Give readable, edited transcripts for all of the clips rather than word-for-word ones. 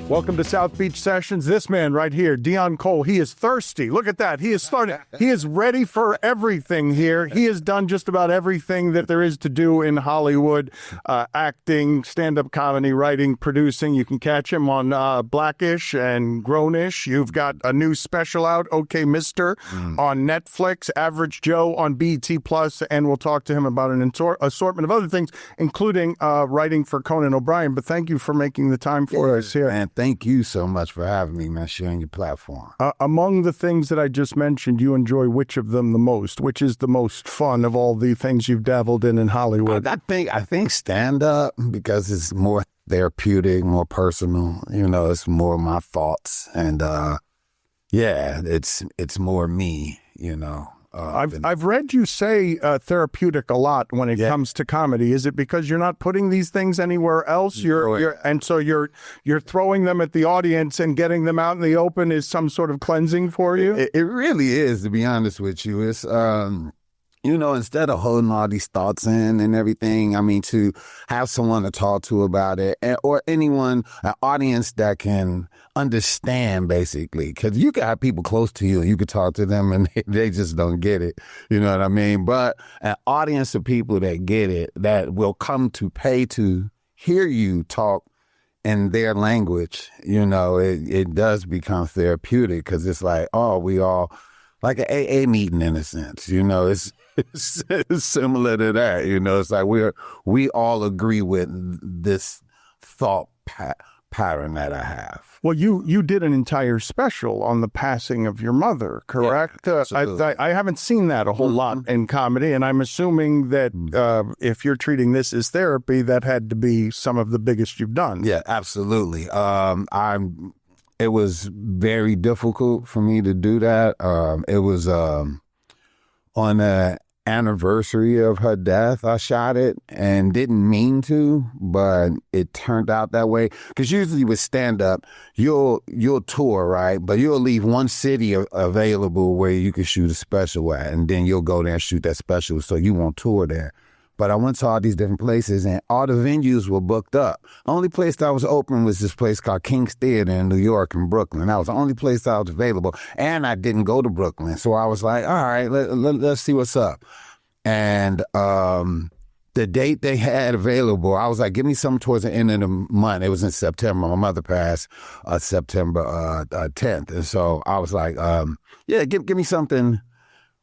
Welcome to South Beach Sessions. This man right here, Deon Cole, he is thirsty. Look at that. He is started. He is ready for everything here. He has done just about everything that there is to do in Hollywood. Acting, stand-up comedy, writing, producing. You can catch him on Blackish and Grownish. You've got a new special out, OK Mister, on Netflix, Average Joe on BET+, and we'll talk to him about an assortment of other things, including writing for Conan O'Brien. But thank you for making the time for us here. Man, thank you so much for having me, man, sharing your platform. Among the things that I just mentioned, you enjoy which of them the most? Which is the most fun of all the things you've dabbled in Hollywood? I think stand-up, because it's more therapeutic, more personal. You know, it's more my thoughts. And, yeah, it's more me, you know. I've read you say therapeutic a lot when it comes to comedy. Is it because you're not putting these things anywhere else? And so you're throwing them at the audience and getting them out in the open is some sort of cleansing for you? It really is, to be honest with you. It's you know, instead of holding all these thoughts in and everything, I mean, to have someone to talk to about it, or anyone, an audience that can understand, basically. Because you got people close to you and you could talk to them and they just don't get it. You know what I mean? But an audience of people that get it, that will come to pay to hear you talk in their language, you know, it does become therapeutic, because it's like, oh, we all, like an AA meeting in a sense, you know, it's similar to that, you know. It's like we all agree with this thought pattern that I have. Well, you did an entire special on the passing of your mother, correct? Yeah, I haven't seen that a whole lot in comedy, and I'm assuming that if you're treating this as therapy, that had to be some of the biggest you've done. Yeah, absolutely. It was very difficult for me to do that. It was on the anniversary of her death, I shot it, and didn't mean to, but it turned out that way. Because usually with stand-up, you'll tour, right? But you'll leave one city available where you can shoot a special at, and then you'll go there and shoot that special, so you won't tour there. But I went to all these different places, and all the venues were booked up. The only place that was open was this place called King's Theater in New York and Brooklyn. That was the only place that was available. And I didn't go to Brooklyn. So I was like, all right, let's see what's up. And the date they had available, I was like, give me something towards the end of the month. It was in September. My mother passed September 10th. And so I was like, yeah, give me something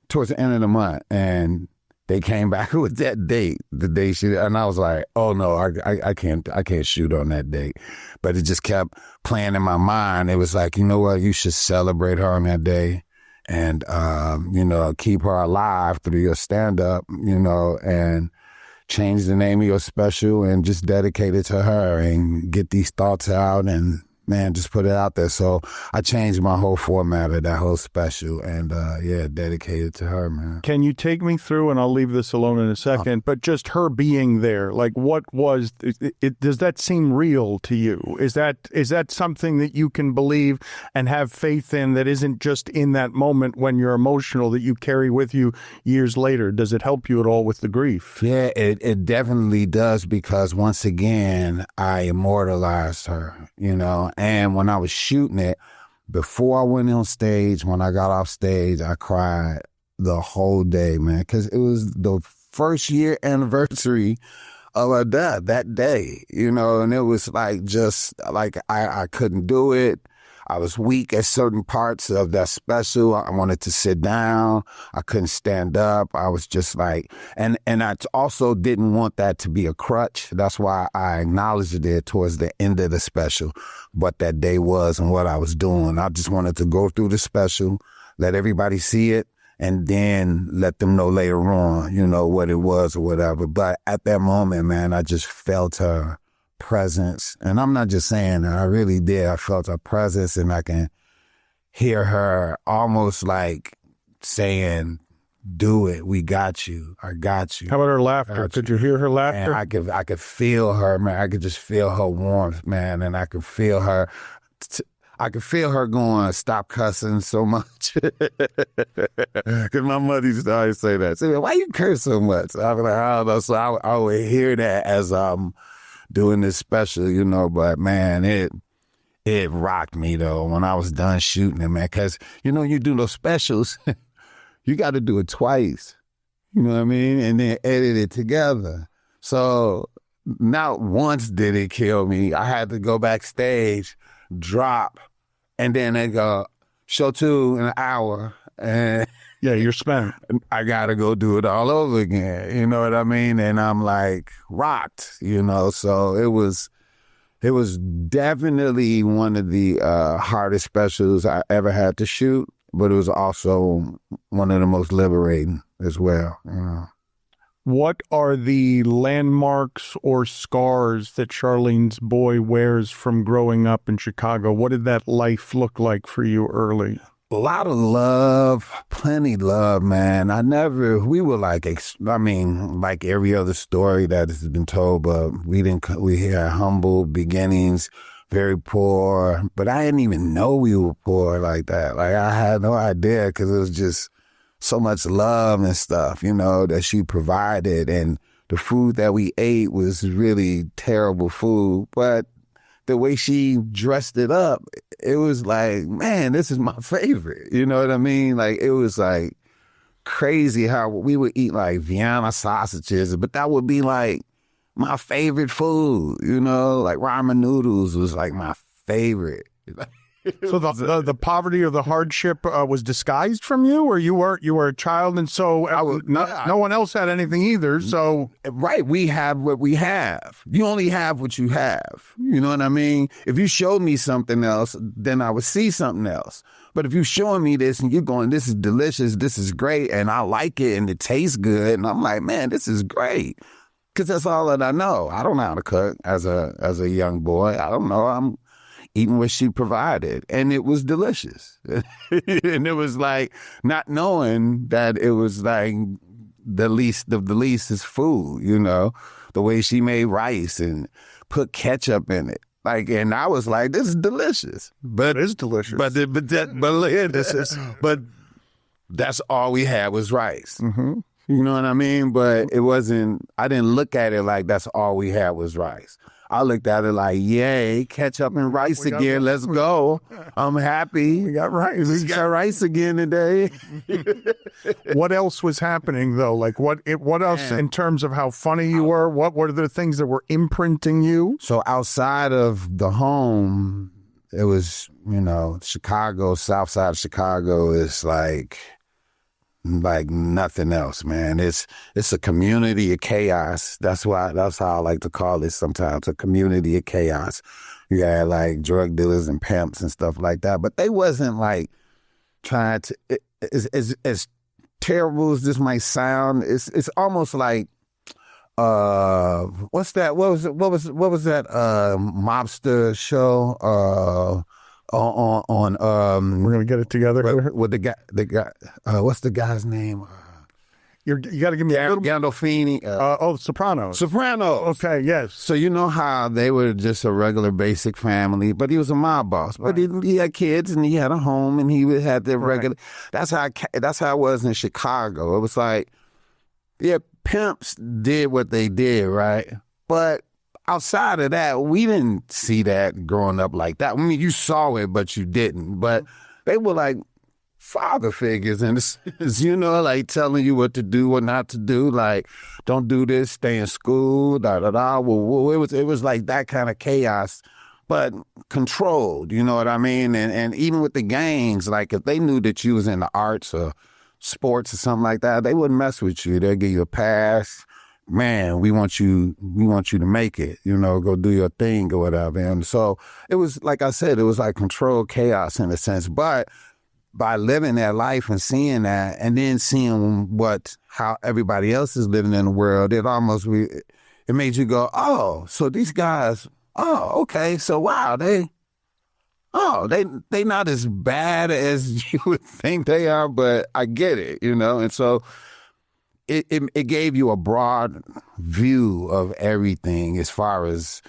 towards the end of the month. And they came back with that date, the day she, and I was like, oh no, I can't shoot on that date. But it just kept playing in my mind. It was like, you know what, you should celebrate her on that day, and you know, keep her alive through your stand-up, you know, and change the name of your special and just dedicate it to her and get these thoughts out and, man, just put it out there. So I changed my whole format of that whole special and, yeah, dedicated to her, man. Can you take me through, and I'll leave this alone in a second, but just her being there, like what was, does that seem real to you? Is that something that you can believe and have faith in that isn't just in that moment when you're emotional that you carry with you years later? Does it help you at all with the grief? Yeah, it definitely does, because once again, I immortalized her, you know. And when I was shooting it, before I went on stage, when I got off stage, I cried the whole day, man, because it was the first year anniversary of her death that day, you know, and it was like, just like I couldn't do it. I was weak at certain parts of that special. I wanted to sit down. I couldn't stand up. I was just like, and I also didn't want that to be a crutch. That's why I acknowledged it towards the end of the special, what that day was and what I was doing. I just wanted to go through the special, let everybody see it, and then let them know later on, you know, what it was or whatever. But at that moment, man, I just felt her presence. And I'm not just saying that, I really did. I felt her presence, and I can hear her almost like saying, do it. We got you. I got you. How about her laughter? Could you hear her laughter? And I could feel her, man. I could just feel her warmth, man. And I could feel her. I could feel her going, stop cussing so much. Because my mother used to always say that. Say, why you curse so much? I was like, I don't know. So I would hear that as doing this special, you know, but man, it rocked me though when I was done shooting it, man. Because you do those specials, you got to do it twice. You know what I mean? And then edit it together. So not once did it kill me. I had to go backstage, drop, and then they go, show 2 in an hour. And yeah, you're spent. I got to go do it all over again. You know what I mean? And I'm like rocked, So it was definitely one of the hardest specials I ever had to shoot, but it was also one of the most liberating as well. What are the landmarks or scars that Charleen's boy wears from growing up in Chicago? What did that life look like for you early? A lot of love, plenty love, man. We were like every other story that has been told, but we had humble beginnings, very poor, but I didn't even know we were poor like that. Like I had no idea because it was just so much love and stuff, that she provided. And the food that we ate was really terrible food, but the way she dressed it up, it was like, man, this is my favorite. You know what I mean? Like, it was like crazy how we would eat like Vienna sausages, but that would be like my favorite food, like ramen noodles was like my favorite. So the poverty or the hardship was disguised from you, or you were a child, and so no one else had anything either. So right, we have what we have. You only have what you have. You know what I mean? If you showed me something else, then I would see something else. But if you're showing me this and you're going, this is delicious, this is great, and I like it, and it tastes good, and I'm like, man, this is great, because that's all that I know. I don't know how to cook as a young boy. I don't know. I'm eating what she provided, and it was delicious. And it was like not knowing that it was like the least of the least is food, the way she made rice and put ketchup in it. Like, and I was like, this is delicious. But it is delicious. But that's all we had was rice. Mm-hmm. You know what I mean? But it wasn't, I didn't look at it like that's all we had was rice. I looked at it like, yay, ketchup and rice again. Let's go. I'm happy. We got rice. We got rice again today. What else was happening, though? Like, what else in terms of how funny you were? What were the things that were imprinting you? So outside of the home, it was, Chicago, south side of Chicago is like nothing else, man. It's a community of chaos. That's how I like to call it sometimes, a community of chaos. You got like drug dealers and pimps and stuff like that, but they wasn't like trying to, as terrible as this might sound, it's almost like, what's that? What was that mobster show? On we're gonna get it together with the guy. What's the guy's name? You got to give me Gandolfini. Sopranos. Sopranos. Okay, yes. So you know how they were just a regular basic family, but he was a mob boss. But he had kids and he had a home and he had their regular. That's how it was in Chicago. It was like, yeah, pimps did what they did, right? But outside of that, we didn't see that growing up like that. I mean, you saw it, but you didn't. But they were like father figures in a sense, like telling you what to do, what not to do. Like, don't do this, stay in school, da-da-da. Well, it was like that kind of chaos, but controlled, you know what I mean? And even with the gangs, like if they knew that you was in the arts or sports or something like that, they wouldn't mess with you. They'd give you a pass. Man, we want you to make it, go do your thing or whatever. And so it was, like I said, it was like controlled chaos in a sense. But by living that life and seeing that, and then seeing how everybody else is living in the world, it made you go, oh, so these guys, oh, okay, so wow, they not as bad as you would think they are, but I get it, and so it gave you a broad view of everything as far as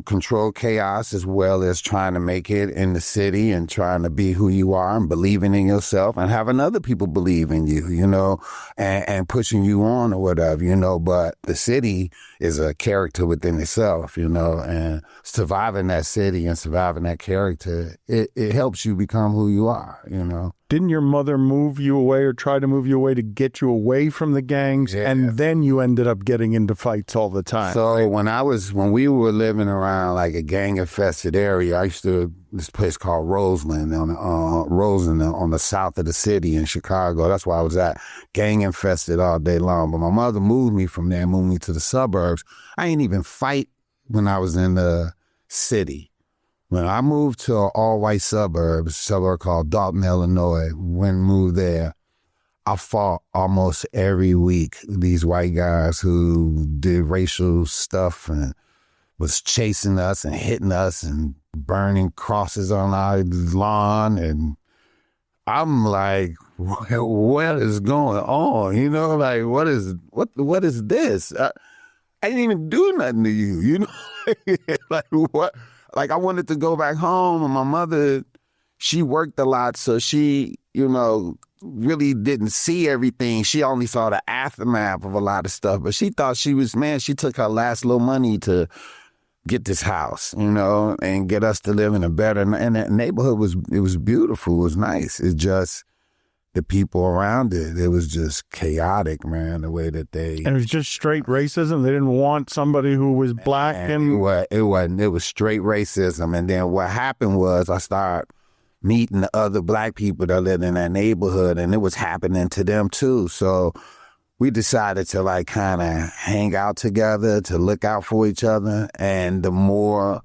control chaos as well as trying to make it in the city and trying to be who you are and believing in yourself and having other people believe in you, you know, and pushing you on or whatever, you know. But the city is a character within itself, you know, and surviving that city and surviving that character, it helps you become who you are, you know. Didn't your mother move you away or try to move you away to get you away from the gangs? Yeah. And then you ended up getting into fights all the time. So when we were living around like a gang infested area, I used to this place called Roseland on the south of the city in Chicago. That's where I was at, gang infested all day long. But my mother moved me from there, moved me to the suburbs. I ain't even fight when I was in the city. When I moved to an all-white suburb called Dalton, Illinois, when moved there, I fought almost every week these white guys who did racial stuff and was chasing us and hitting us and burning crosses on our lawn. And I'm like, what is going on? You know, like, what is this? I didn't even do nothing to you, you know? Like, what? Like, I wanted to go back home, and my mother, she worked a lot, so she, you know, really didn't see everything. She only saw the aftermath of a lot of stuff, but she thought she took her last little money to get this house, you know, and get us to live in a better, and that neighborhood it was beautiful, it was nice. It just, the people around it was just chaotic, man, the way that they... And it was just straight racism? They didn't want somebody who was black and... It wasn't. It was straight racism. And then what happened was I started meeting the other black people that lived in that neighborhood, and it was happening to them too. So we decided to like kind of hang out together, to look out for each other. And the more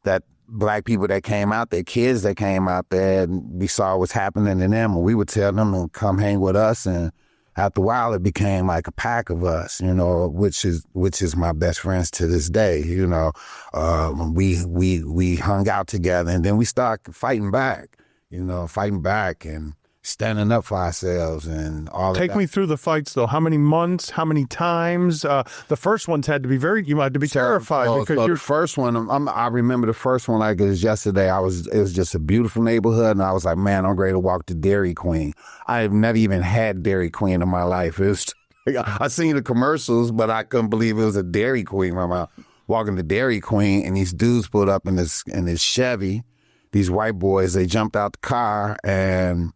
that black people that came out there, kids that came out there, and we saw what's happening to them, and we would tell them to come hang with us. And after a while, it became like a pack of us, you know, which is my best friends to this day. You know, we hung out together, and then we started fighting back and standing up for ourselves and all of that. Take me through the fights, though. How many months? How many times? The first ones had to be you had to be terrified because the first one, I remember the first one like it was yesterday. It was just a beautiful neighborhood, and I was like, man, I'm ready to walk to Dairy Queen. I have never even had Dairy Queen in my life. It was, I seen the commercials, but I couldn't believe it was a Dairy Queen. I'm walking to Dairy Queen, and these dudes pulled up in this Chevy. These white boys, they jumped out the car and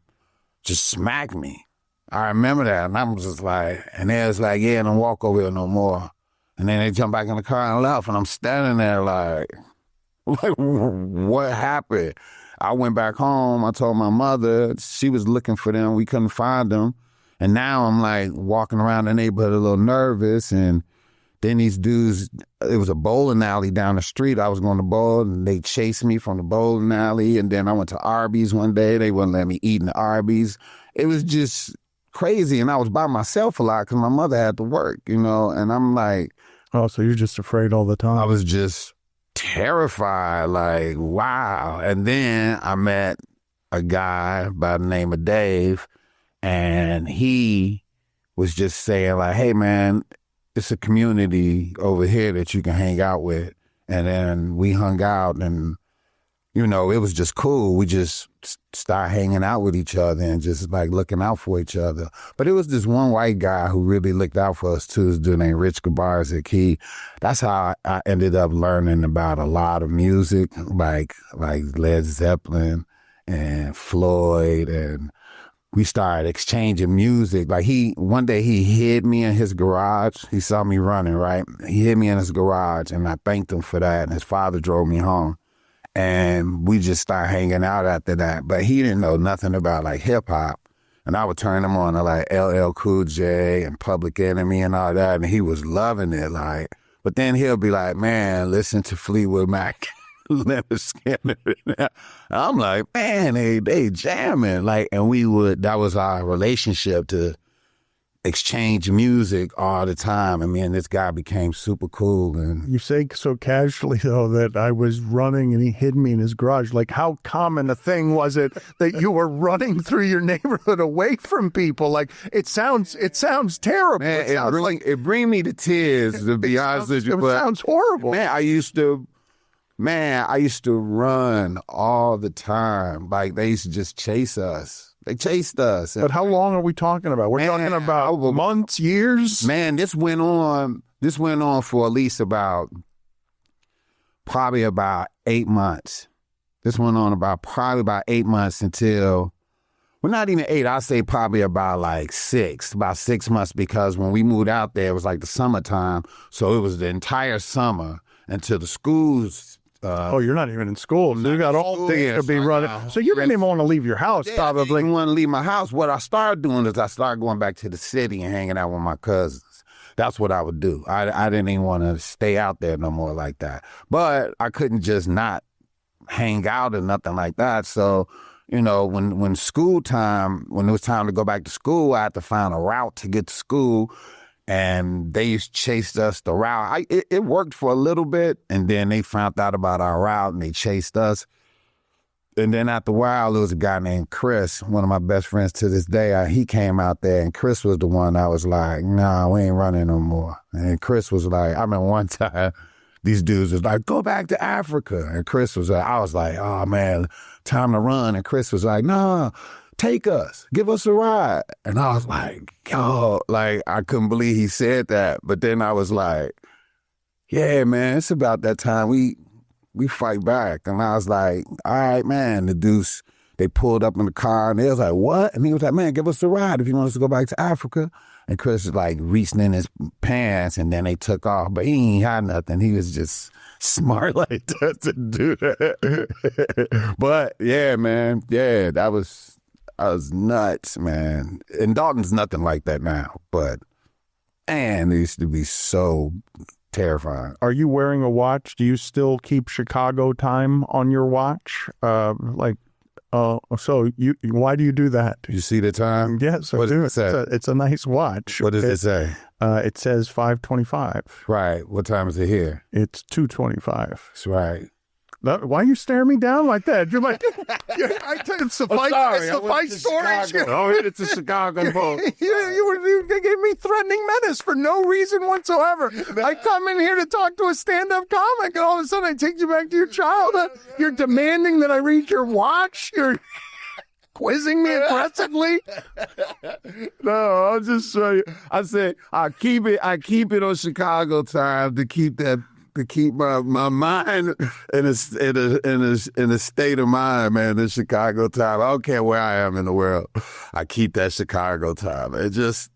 just smacked me. I remember that, and I'm just like, and they was like, yeah, don't walk over here no more. And then they jumped back in the car and left, and I'm standing there like what happened? I went back home. I told my mother. She was looking for them. We couldn't find them. And now I'm like walking around the neighborhood a little nervous, and then these dudes, it was a bowling alley down the street. I was going to bowl, and they chased me from the bowling alley. And then I went to Arby's one day. They wouldn't let me eat in the Arby's. It was just crazy. And I was by myself a lot because my mother had to work, you know. And I'm like... Oh, so you're just afraid all the time. I was just terrified, like, wow. And then I met a guy by the name of Dave, and he was just saying, like, hey, man, it's a community over here that you can hang out with. And then we hung out, and, you know, it was just cool. We just started hanging out with each other and just like looking out for each other. But it was this one white guy who really looked out for us too, this dude named Rich Gabarzik. That's how I ended up learning about a lot of music, like Led Zeppelin and Floyd, and we started exchanging music. Like one day he hid me in his garage. He saw me running, right? He hid me in his garage, and I thanked him for that. And his father drove me home, and we just started hanging out after that. But he didn't know nothing about like hip hop, and I would turn him on to like LL Cool J and Public Enemy and all that, and he was loving it. Like, but then he'll be like, "Man, listen to Fleetwood Mac." I'm like, man, they jamming. Like, and that was our relationship to exchange music all the time. And me and this guy became super cool. And you say so casually, though, that I was running and he hid me in his garage. Like, how common a thing was it that you were running through your neighborhood away from people? Like, it sounds terrible. Man, it brings me to tears, to be honest with you. It sounds horrible. Man, I used to run all the time. Like, they used to just chase us. They chased us. But how long are we talking about? We're talking about months, years? Man, this went on for at least probably about 8 months. This went on probably about 8 months until, well, not even 8, I'd say probably about 6 months, because when we moved out there, it was like the summertime. So it was the entire summer until the schools. You're not even in school. So you got all things to be running. So you didn't even want to leave your house, probably. I didn't want to leave my house. What I started doing is I started going back to the city and hanging out with my cousins. That's what I would do. I didn't even want to stay out there no more like that. But I couldn't just not hang out or nothing like that. So, when when it was time to go back to school, I had to find a route to get to school. And they chased us the route. It worked for a little bit, and then they found out about our route, and they chased us. And then after a while, there was a guy named Chris, one of my best friends to this day. He came out there, and Chris was the one that was like, nah, we ain't running no more. And Chris was like, I remember one time, these dudes was like, go back to Africa. And Chris was like, I was like, oh, man, time to run. And Chris was like, nah. Take us, give us a ride. And I was like, yo, I couldn't believe he said that. But then I was like, yeah, man, it's about that time we fight back. And I was like, all right, man. The dudes, they pulled up in the car and they was like, what? And he was like, man, give us a ride if you want us to go back to Africa. And Chris was reaching in his pants, and then they took off. But he ain't had nothing. He was just smart like that to do that. But yeah, man, yeah, I was nuts, man. And Dalton's nothing like that now, but man, it used to be so terrifying. Are you wearing a watch? Do you still keep Chicago time on your watch? So why do you do that? You see the time? Yes, I do. It's a nice watch. What does it say? It says 5:25. Right. What time is it here? It's 2:25. That's right. Why are you staring me down like that? You're like, it's a fight story. Oh, it's a Chicago boat. You gave me threatening menace for no reason whatsoever. I come in here to talk to a stand-up comic, and all of a sudden I take you back to your childhood. You're demanding that I read your watch. You're quizzing me aggressively. No, I'll just show you. I said I keep it on Chicago time to keep my mind in a state of mind, man, in Chicago time. I don't care where I am in the world. I keep that Chicago time. It just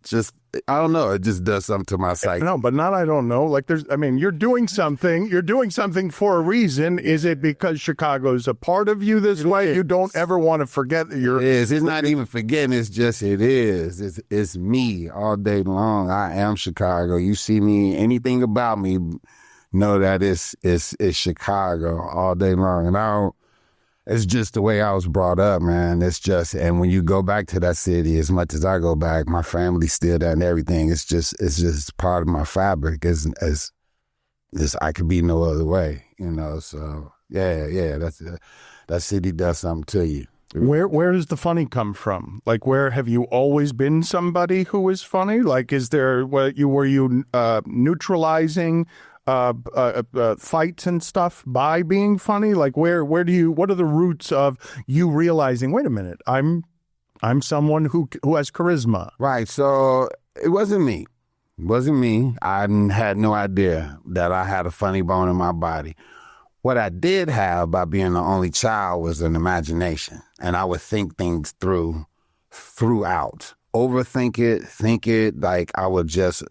I don't know. It just does something to my psyche. No, but not I don't know. You're doing something. You're doing something for a reason. Is it because Chicago is a part of you this way? You don't ever want to forget that you're... It is. It's not even forgetting. It's just, it is. It's me all day long. I am Chicago. You see me, anything about me... know that it's Chicago all day long. And it's just the way I was brought up, man. It's just, and when you go back to that city, as much as I go back, my family's still there and everything. It's just part of my fabric. As I could be no other way, So yeah, that city does something to you. Where does the funny come from? Where have you always been somebody who is funny? Is there were you neutralizing fights and stuff by being funny? What are the roots of you realizing, wait a minute, I'm someone who has charisma? Right. So it wasn't me. I had no idea that I had a funny bone in my body. What I did have by being the only child was an imagination, and I would think things throughout, overthink it, think it. I would just,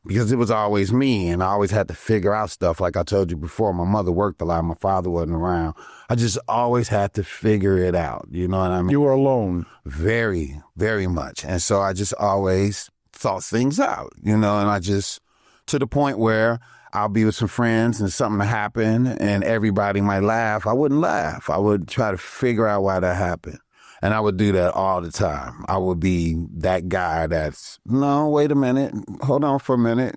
because it was always me, and I always had to figure out stuff. Like I told you before, my mother worked a lot, my father wasn't around. I just always had to figure it out. You know what I mean? You were alone. Very, very much. And so I just always thought things out, and I just, to the point where I'll be with some friends and something will happen and everybody might laugh. I wouldn't laugh. I would try to figure out why that happened. And I would do that all the time. I would be that guy that's, no, wait a minute. Hold on for a minute.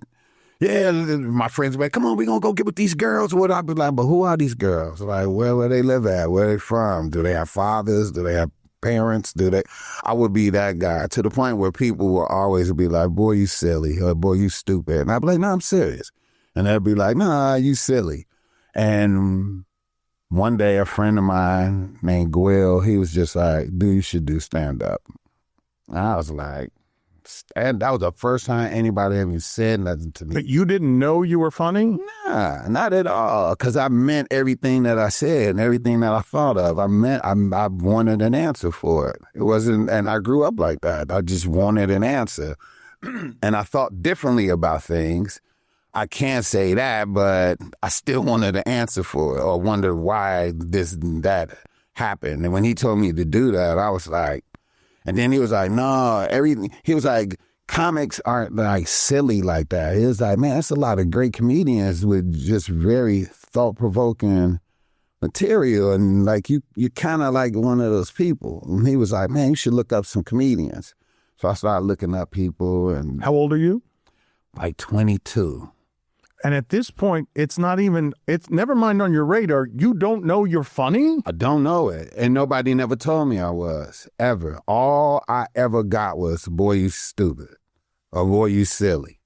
Yeah, my friends were like, come on, we're going to go get with these girls. What I'd be like, but who are these girls? Like, where they live at? Where they from? Do they have fathers? Do they have parents? I would be that guy to the point where people will always be like, boy, you silly. Or boy, you stupid. And I'd be like, no, I'm serious. And they'd be like, nah, you silly. And one day a friend of mine named Gwil, he was just like, dude, you should do stand-up. And I was like, and that was the first time anybody ever said nothing to me. But you didn't know you were funny? Nah, not at all. Because I meant everything that I said and everything that I thought of. I wanted an answer for it. It wasn't, and I grew up like that. I just wanted an answer. And I thought differently about things. I can't say that, but I still wanted an answer for it or wondered why this and that happened. And when he told me to do that, I was like, and then he was like, no, he was like, comics aren't like silly like that. He was like, man, that's a lot of great comedians with just very thought-provoking material. And like, you're kind of like one of those people. And he was like, man, you should look up some comedians. So I started looking up people. And how old are you? Like 22. And at this point, it's never mind on your radar. You don't know you're funny? I don't know it. And nobody never told me I was, ever. All I ever got was, boy, you stupid. Or boy, you silly.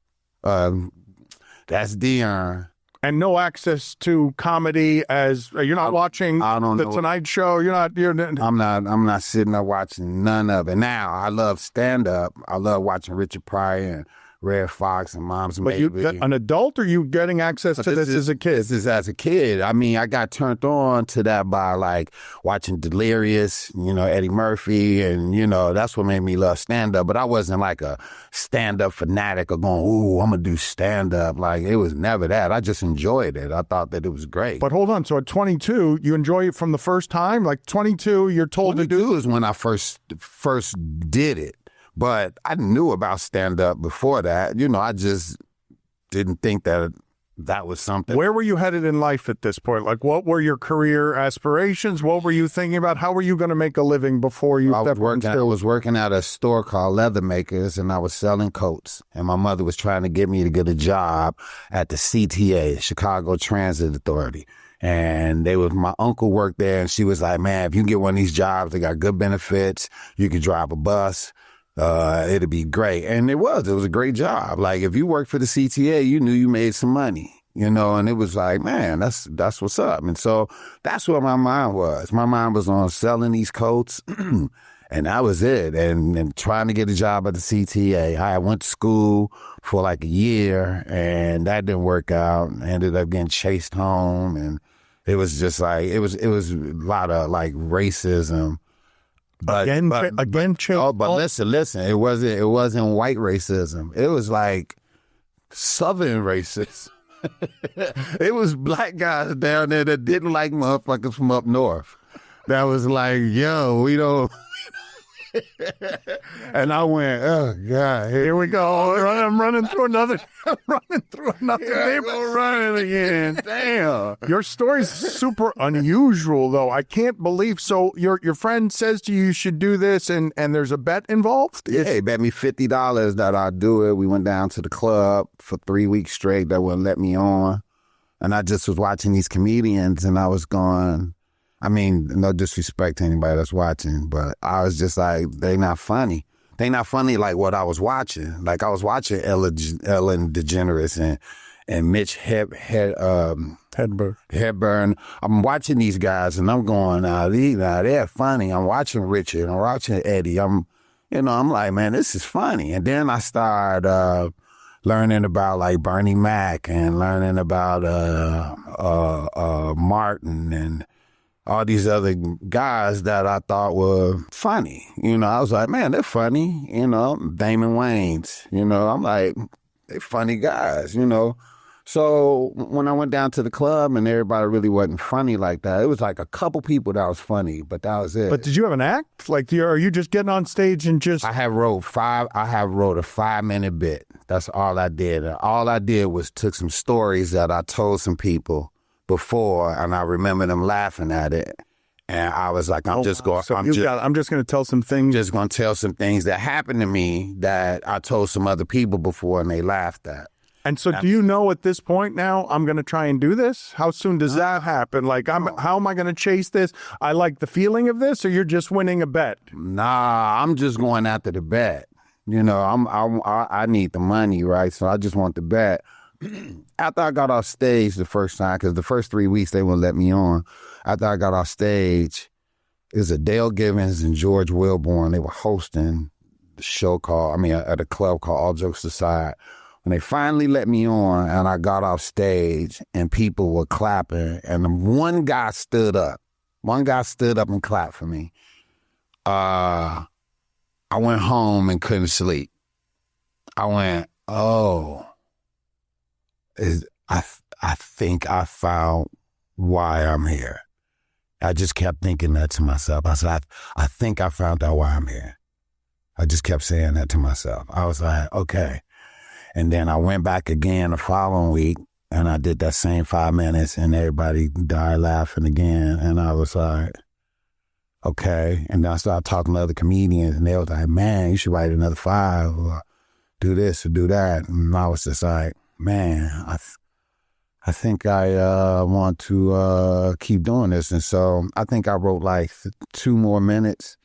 That's Deon. And no access to comedy as you're not watching The Tonight Show. I'm not sitting there watching none of it. Now, I love stand-up. I love watching Richard Pryor and Red Fox and Mom's Baby. But you, an adult, or you getting access to this as a kid? This is as a kid. I mean, I got turned on to that by like watching Delirious, Eddie Murphy, and that's what made me love stand-up. But I wasn't like a stand-up fanatic or going, ooh, I'm gonna do stand-up. Like, it was never that. I just enjoyed it. I thought that it was great. But hold on. So at 22, you enjoy it from the first time? Like 22, you're told to do? 22 is when I first did it. But I knew about stand-up before that. I just didn't think that was something. Where were you headed in life at this point? Like, what were your career aspirations? What were you thinking about? How were you going to make a living before you stepped into it? I was working at a store called Leather Makers, and I was selling coats. And my mother was trying to get me to get a job at the CTA, Chicago Transit Authority. And my uncle worked there, and she was like, man, if you can get one of these jobs, they got good benefits. You can drive a bus. It'd be great. And it was a great job. Like, if you worked for the CTA, you knew you made some money, and it was like, man, that's what's up. And so that's what my mind was. My mind was on selling these coats and that was it. And trying to get a job at the CTA. I went to school for like a year and that didn't work out. I ended up getting chased home, and it was just like, it was a lot of like racism. But listen, it wasn't white racism. It was like Southern racism. It was black guys down there that didn't like motherfuckers from up north. That was like, yo, we don't. And I went, oh God, here we go. I'm running through another. Neighbor running again. Damn. Your story's super unusual, though. I can't believe. So your friend says to you should do this, and there's a bet involved? Yeah, he bet me $50 that I'd do it. We went down to the club for 3 weeks straight. That wouldn't let me on. And I just was watching these comedians, and I was going, I mean, no disrespect to anybody that's watching, but I was just like, they not funny. They not funny like what I was watching. Like, I was watching Ellen DeGeneres and Mitch Hedberg. I'm watching these guys, and I'm going, they're funny. I'm watching Richard. I'm watching Eddie. I'm like, man, this is funny. And then I started learning about like Bernie Mac and learning about Martin and all these other guys that I thought were funny. I was like, man, they're funny. Damon Wayans, I'm like, they're funny guys, So when I went down to the club and everybody really wasn't funny like that, it was like a couple people that was funny, but that was it. But did you have an act? Like, are you just getting on stage and just... I wrote a 5-minute bit. That's all I did. And all I did was took some stories that I told some people before, and I remember them laughing at it, And I was like, I'm just going to tell some things. Just going to tell some things that happened to me that I told some other people before and they laughed at. And so do you know at this point now, I'm going to try and do this? How soon does that happen? Like, how am I going to chase this? I like the feeling of this, or you're just winning a bet? Nah, I'm just going after the bet. You know, I need the money, right? So I just want the bet. After I got off stage the first time, because the first 3 weeks they wouldn't let me on. After I got off stage, it was a Dale Givens and George Wilborn. They were hosting the show at a club called All Jokes Aside. When they finally let me on and I got off stage and people were clapping and one guy stood up. One guy stood up and clapped for me. I went home and couldn't sleep. I went, oh, I think I found why I'm here. I just kept thinking that to myself. I said, I think I found out why I'm here. I just kept saying that to myself. I was like, okay. And then I went back again the following week and I did that same 5 minutes and everybody died laughing again. And I was like, okay. And then I started talking to other comedians and they was like, man, you should write another 5 or do this or do that. And I was just like, man, I think I want to keep doing this. And so I think I wrote like 2 more minutes.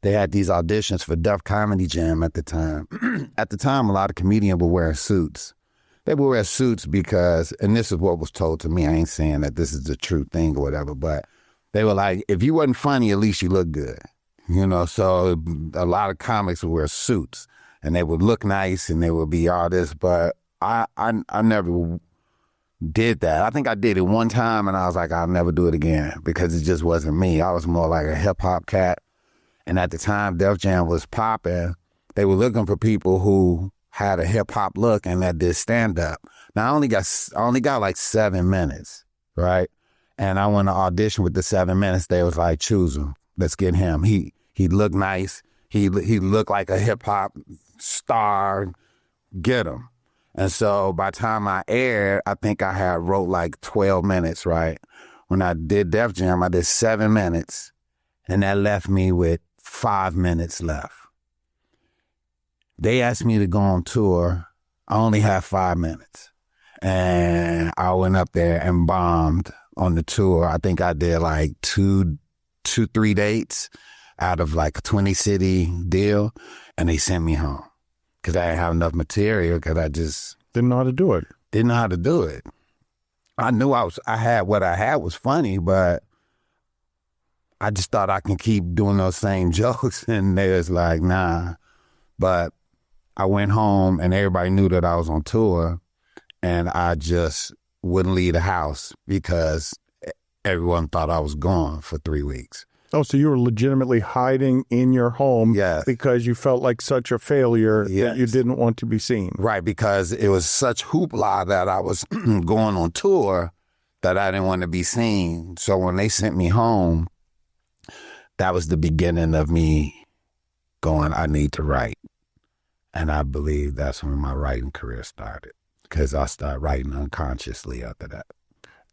They had these auditions for Def Comedy Jam at the time. At the time, a lot of comedians were wearing suits. They would wear suits because, and this is what was told to me, I ain't saying that this is the true thing or whatever, but they were like, if you wasn't funny, at least you look good. You know, so a lot of comics would wear suits and they would look nice and they would be all this, but I never did that. I think I did it one time and I was like, I'll never do it again because it just wasn't me. I was more like a hip hop cat. And at the time Def Jam was popping, they were looking for people who had a hip hop look and that did stand up. Now I only got like 7 minutes, right? And I went to audition with the 7 minutes. They was like, choose him. Let's get him. He looked nice. He looked like a hip hop star. Get him. And so by the time I aired, I think I had wrote like 12 minutes, right? When I did Def Jam, I did 7 minutes. And that left me with 5 minutes left. They asked me to go on tour. I only had 5 minutes. And I went up there and bombed on the tour. I think I did like 3 dates out of like a 20-city deal. And they sent me home because I didn't have enough material because I just... Didn't know how to do it. Didn't know how to do it. I knew I had what I had was funny, but I just thought I can keep doing those same jokes. And they was like, nah. But I went home and everybody knew that I was on tour and I just wouldn't leave the house because everyone thought I was gone for 3 weeks. Oh, so you were legitimately hiding in your home because you felt like such a failure that you didn't want to be seen. Right, because it was such hoopla that I was going on tour that I didn't want to be seen. So when they sent me home, that was the beginning of me going, I need to write. And I believe that's when my writing career started because I started writing unconsciously after that.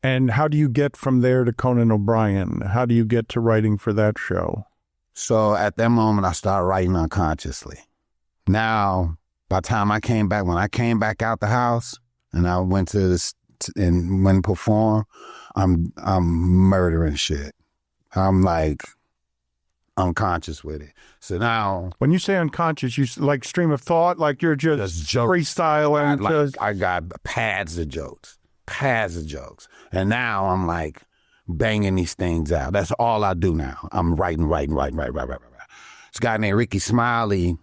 And how do you get from there to Conan O'Brien? How do you get to writing for that show? So at that moment, I started writing unconsciously. Now, by the time I came back, when I came back out the house and I went to this and went to perform, I'm murdering shit. I'm like unconscious with it. So now, when you say unconscious, you like stream of thought, like you're just freestyling. I got pads of jokes. And now I'm like banging these things out. That's all I do now. I'm writing. This guy named Ricky Smiley,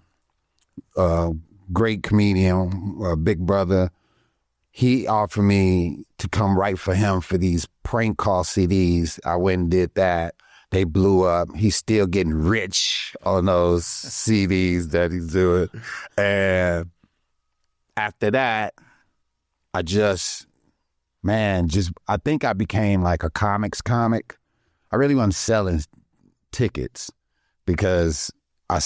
great comedian, big brother. He offered me to come write for him for these prank call CDs. I went and did that. They blew up. He's still getting rich on those CDs that he's doing. And after that, I think I became like a comics comic. I really wasn't selling tickets because I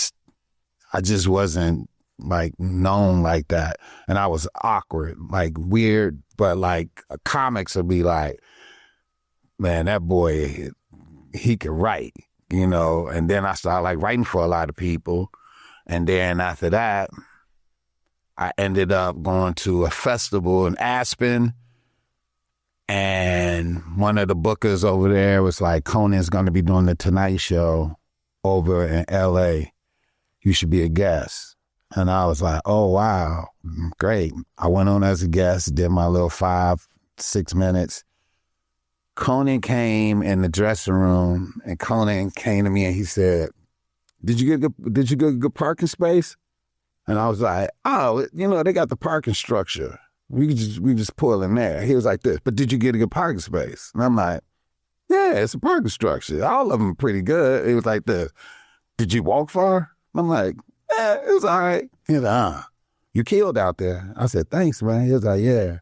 just wasn't like known like that. And I was awkward, like weird, but like comics would be like, man, that boy he could write, you know. And then I started like writing for a lot of people. And then after that, I ended up going to a festival in Aspen. And one of the bookers over there was like, Conan's going to be doing the Tonight Show over in L.A. You should be a guest. And I was like, oh, wow, great. I went on as a guest, did my little 5-6 minutes. Conan came in the dressing room, and Conan came to me and he said, did you get a good parking space? And I was like, oh, you know, they got the parking structure. We just pull in there. He was like this, but did you get a good parking space? And I'm like, yeah, it's a parking structure. All of them are pretty good. It was like this. Did you walk far? I'm like, yeah, it was all right. He was like, you killed out there. I said, thanks, man. He was like, yeah.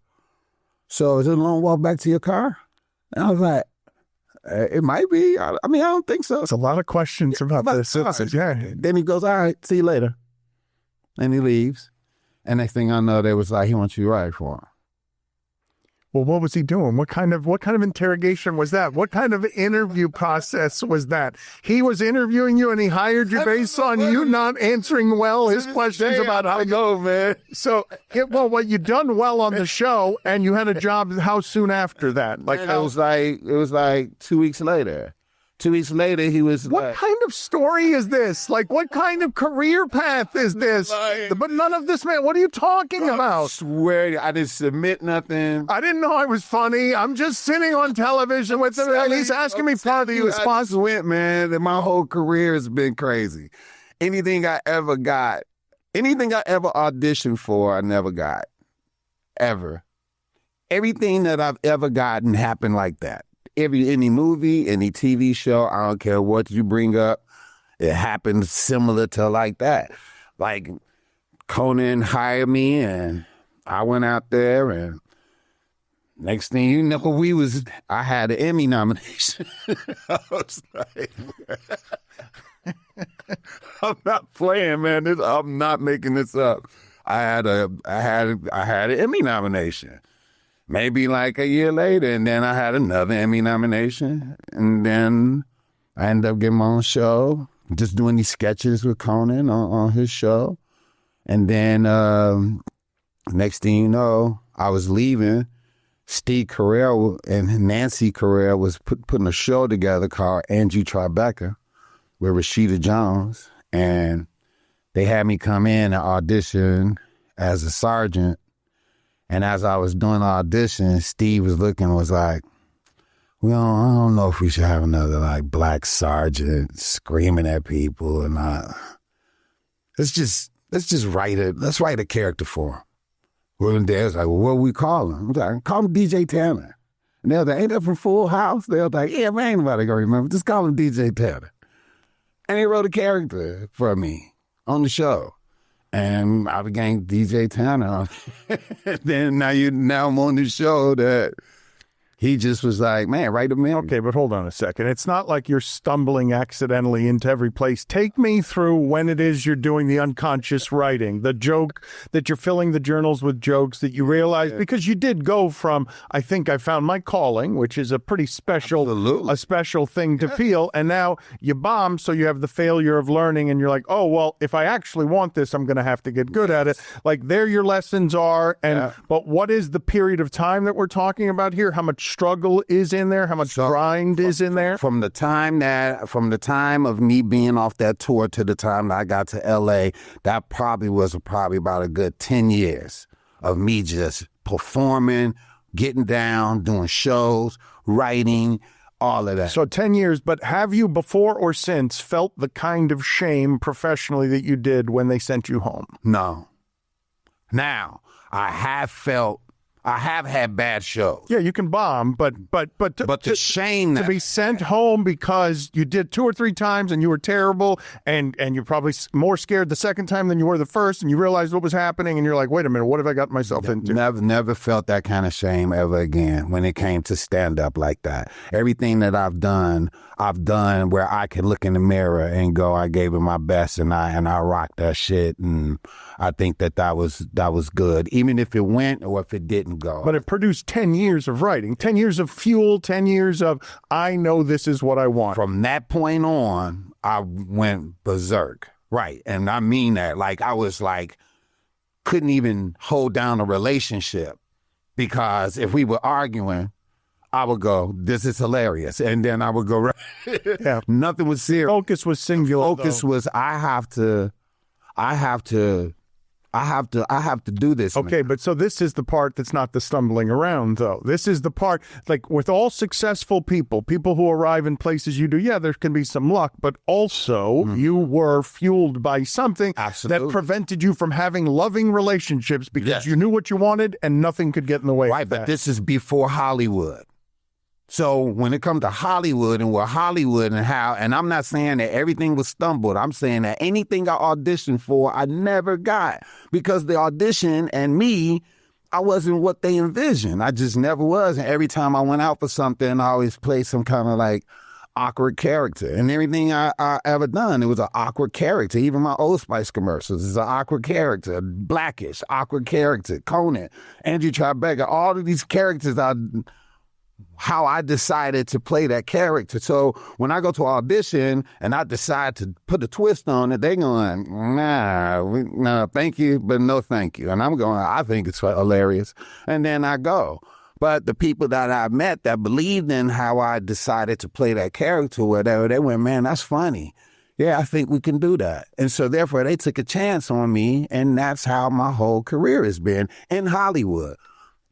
So is it a long walk back to your car? And I was like, it might be. I mean, I don't think so. It's a lot of questions about this. Yeah. Then he goes, all right, see you later. And he leaves. And next thing I know, they was like, he wants you to write for him. Well, what was he doing? What kind of interrogation was that? What kind of interview process was that? He was interviewing you and he hired you based on you not answering well his questions about how you go, man. So, well, you done well on the show, and you had a job. How soon after that? Like, it was like 2 weeks later. 2 weeks later, he was what kind of story is this? Like, what kind of career path is this? But none of this, man. What are you talking about? I swear, I didn't submit nothing. I didn't know I was funny. I'm just sitting on television with him, and he's asking me for the response. I went, man, and my whole career has been crazy. Anything I ever auditioned for, I never got. Ever. Everything that I've ever gotten happened like that. Any movie, any TV show, I don't care what you bring up, it happened similar to like that. Like Conan hired me and I went out there, and next thing you know, I had an Emmy nomination. I was like, I'm not playing, man. I'm not making this up. I had an Emmy nomination. Maybe like a year later, and then I had another Emmy nomination, and then I ended up getting my own show, just doing these sketches with Conan on his show. And then next thing you know, I was leaving. Steve Carell and Nancy Carell was putting a show together called Angie Tribeca with Rashida Jones, and they had me come in and audition as a sergeant. And as I was doing the audition, Steve was looking and was like, well, I don't know if we should have another like black sergeant screaming at people and let's just write it. Let's write a character for him. Well, and Dad's like, well, what do we call him? I was like, call him DJ Tanner. And they were like, ain't that from Full House? They were like, yeah, man, ain't nobody gonna remember. Just call him DJ Tanner. And he wrote a character for me on the show. And I became DJ Tanner. Then now I'm on the show that he just was like, man, write him in. Okay, but hold on a second. It's not like you're stumbling accidentally into every place. Take me through when it is you're doing the unconscious writing, the joke that you're filling the journals with jokes that you realize, because you did go from, I think I found my calling, which is a pretty special, a special thing to feel. And now you bomb, so you have the failure of learning, and you're like, oh, well, if I actually want this, I'm going to have to get good at it. Like, there your lessons are. And but what is the period of time that we're talking about here? How much struggle is in there? How much grind is in there? From the time of me being off that tour to the time that I got to LA, that probably was about a good 10 years of me just performing, getting down, doing shows, writing, all of that. So 10 years, but have you before or since felt the kind of shame professionally that you did when they sent you home? No. Now, I have had bad shows. Yeah, you can bomb, but the shame to be sent home because you did 2 or 3 times and you were terrible, and you're probably more scared the second time than you were the first, and you realized what was happening, and you're like, wait a minute, what have I got myself into? Never felt that kind of shame ever again when it came to stand up like that. Everything that I've done where I can look in the mirror and go, I gave it my best, and I rocked that shit, and I think that was good. Even if it went or if it didn't go. But it produced 10 years of writing, 10 years of fuel, 10 years of, I know this is what I want. From that point on, I went berserk. Right. And I mean that. Like, I was like, couldn't even hold down a relationship because if we were arguing, I would go, this is hilarious. And then I would go, Yeah. Nothing was serious. Focus was singular. Focus was, I have to do this. Okay, man. but so this is the part that's not the stumbling around, though. This is the part, like with all successful people who arrive in places you do, yeah, there can be some luck, but also you were fueled by something Absolutely. that prevented you from having loving relationships because Yes. you knew what you wanted and nothing could get in the way Right, of but that. this is before Hollywood. So when it comes to Hollywood and what Hollywood and how, and I'm not saying that everything was stumbled. I'm saying that anything I auditioned for, I never got because the audition and me, I wasn't what they envisioned. I just never was. And every time I went out for something, I always played some kind of like awkward character. And everything I ever done, it was an awkward character. Even my Old Spice commercials is an awkward character. Blackish, awkward character. Conan, Andrew Tribeca, all of these characters how I decided to play that character. So when I go to audition and I decide to put a twist on it, they're going, no, thank you, but no thank you. And I'm going, I think it's hilarious. And then I go. But the people that I met that believed in how I decided to play that character, whatever, they went, man, that's funny. Yeah, I think we can do that. And so therefore they took a chance on me. And that's how my whole career has been in Hollywood.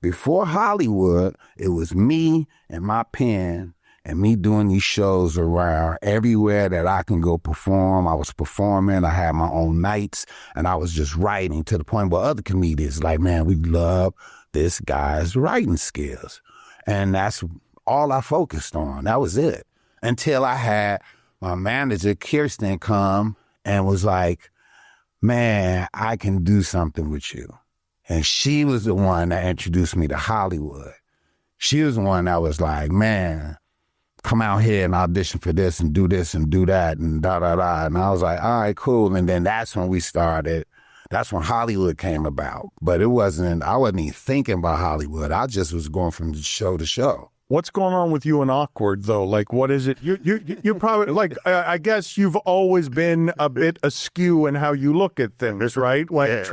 Before Hollywood, it was me and my pen and me doing these shows around everywhere that I can go perform. I was performing. I had my own nights, and I was just writing to the point where other comedians like, man, we love this guy's writing skills. And that's all I focused on. That was it. Until I had my manager, Kirsten, come and was like, man, I can do something with you. And she was the one that introduced me to Hollywood. She was the one that was like, man, come out here and audition for this and do that and da-da-da. And I was like, all right, cool. And then that's when we started. That's when Hollywood came about. But I wasn't even thinking about Hollywood. I just was going from show to show. What's going on with you and Awkward, though? Like, what is it? You probably, like, I guess you've always been a bit askew in how you look at things, right? Like,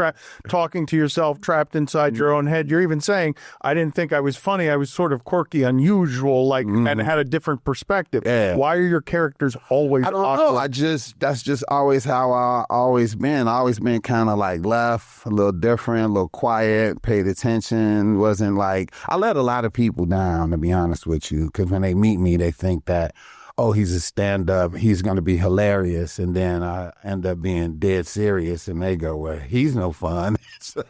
talking to yourself, trapped inside your own head. You're even saying, I didn't think I was funny. I was sort of quirky, unusual, like, and had a different perspective. Yeah. Why are your characters always I don't awkward? know. That's just always how I always been. I always been kind of like left, a little different, a little quiet, paid attention. Wasn't like, I let a lot of people down, to be honest with you, because when they meet me, they think that, oh, he's a stand-up, he's going to be hilarious, and then I end up being dead serious, and they go, well, he's no fun. So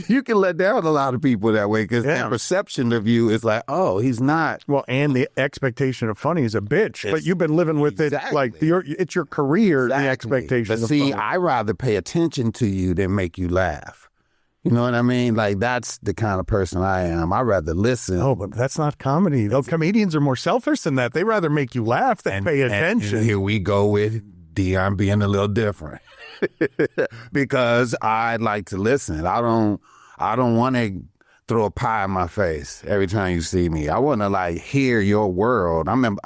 you can let down a lot of people that way, because their perception of you is like, oh, he's not. Well, and the expectation of funny is a bitch, but you've been living with it, like, it's your career, the expectation But of see, funny. I rather pay attention to you than make you laugh. You know what I mean? Like, that's the kind of person I am. I'd rather listen. Oh, but that's not comedy. Those comedians are more selfish than that. They rather make you laugh than pay attention. And here we go with Deon being a little different. Because I like to listen. I don't want to throw a pie in my face every time you see me. I want to like hear your world. I'm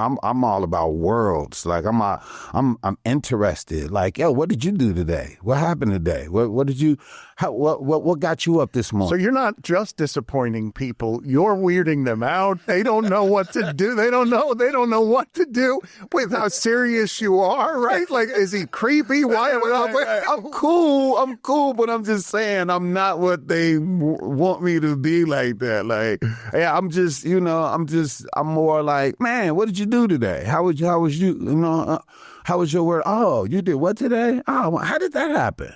all about worlds. Like I'm interested. Like, yo, what did you do today? What happened today? What got you up this morning? So you're not just disappointing people. You're weirding them out. They don't know what to do. They don't know what to do with how serious you are, right? Like, is he creepy? Why? I'm cool, but I'm just saying I'm not what they want me to be like that. Like, yeah, I'm more like, man, what did you do today? How was you, how was your work? Oh, you did what today? Oh, how did that happen?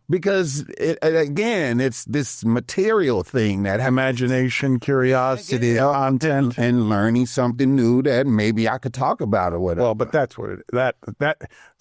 Because it's this material thing that imagination, curiosity, content, and learning something new that maybe I could talk about or whatever. Well, but that's what that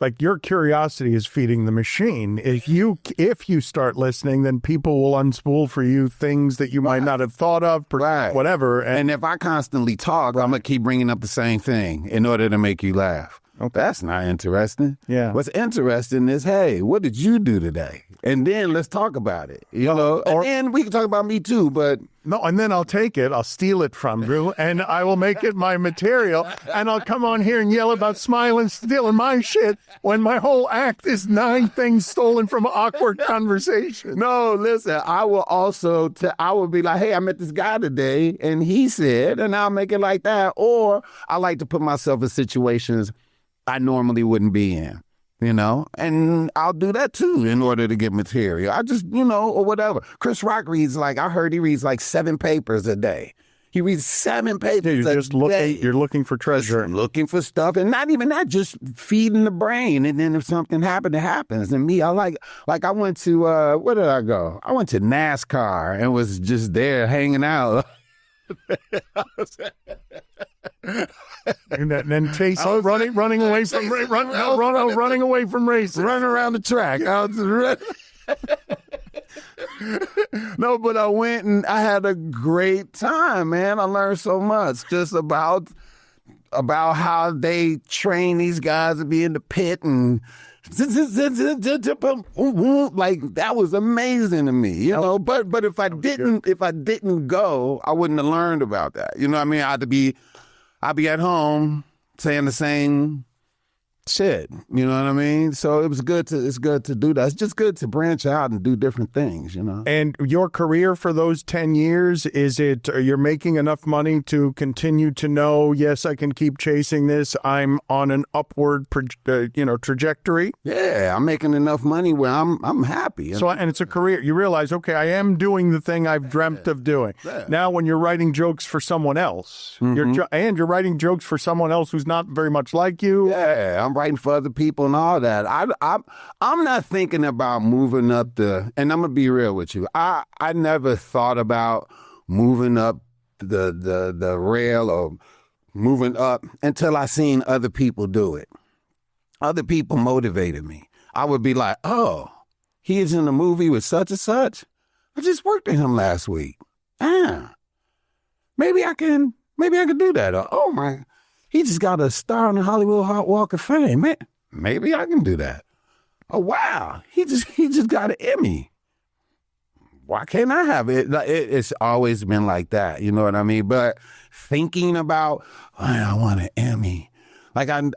like your curiosity is feeding the machine. If you start listening, then people will unspool for you things that you might not have thought of, whatever. And if I constantly talk, I'm gonna keep bringing up the same thing in order to make you laugh. Okay. That's not interesting. Yeah. What's interesting is, hey, what did you do today? and then let's talk about it. And we can talk about me too, but no, and then I'll take it, I'll steal it from you, and I will make it my material, and I'll come on here and yell about smiling, stealing my shit when my whole act is 9 things stolen from awkward conversation. No, listen, I will also, I will be like, hey, I met this guy today, and he said, and I'll make it like that. Or I like to put myself in situations I normally wouldn't be in. And I'll do that too in order to get material. I just, or whatever. Chris Rock reads I heard he reads 7 papers a day. He reads 7 papers a day. You're looking for treasure. Just looking for stuff. And not even that, just feeding the brain. And then if something happened, it happens. And me, I went to, where did I go? I went to NASCAR and was just there hanging out. And then chasing, running away from running away from races, running around the track. No, but I went and I had a great time, man. I learned so much just about how they train these guys to be in the pit, and that was amazing to me, But if I didn't go, I wouldn't have learned about that. You know what I mean? I'd be at home saying the same shit. You know what I mean? So it's good to do that. It's just good to branch out and do different things, And your career for those 10 years, is it you're making enough money to continue to know, yes, I can keep chasing this. I'm on an upward, trajectory. Yeah, I'm making enough money where I'm happy. So, and it's a career. You realize, okay, I am doing the thing I've dreamt of doing. Yeah. Now, when you're writing jokes for someone else, you're writing jokes for someone else who's not very much like you. Yeah, I'm writing for other people and all that. I'm not thinking about moving up and I'm gonna be real with you. I never thought about moving up the rail or moving up until I seen other people do it. Other people motivated me. I would be like, oh, he's in a movie with such and such. I just worked with him last week. Maybe I can do that. Or, oh my. He just got a star on the Hollywood Walk of Fame. Man, maybe I can do that. Oh, wow. He just got an Emmy. Why can't I have it? It's always been like that. You know what I mean? But thinking about, I want an Emmy. I'm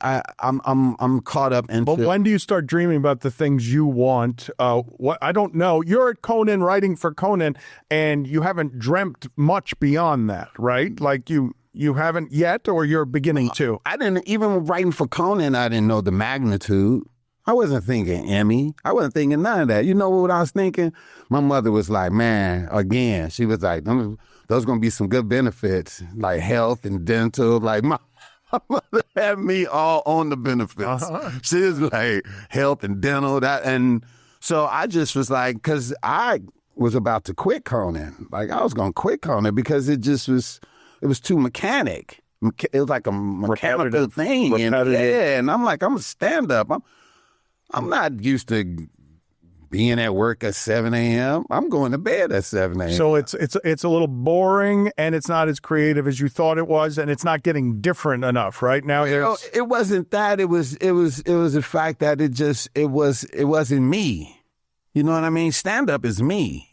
caught up in. But when do you start dreaming about the things you want? I don't know. You're at Conan writing for Conan, and you haven't dreamt much beyond that, right? Like you haven't yet, or you're beginning to? I didn't, even writing for Conan, I didn't know the magnitude. I wasn't thinking Emmy. I wasn't thinking none of that. You know what I was thinking? My mother was like, man, again, she was like, those going to be some good benefits, like health and dental. Like my mother had me all on the benefits. She was like health and dental, and so I just was like, because I was about to quit Conan. Like I was going to quit Conan because it was too mechanic. It was like a mechanical thing. And I'm like, I'm a stand-up. I'm not used to being at work at 7 a.m. I'm going to bed at 7 a.m. So it's a little boring, and it's not as creative as you thought it was, and it's not getting different enough right now. It wasn't that. It was the fact that it wasn't me. You know what I mean? Stand-up is me.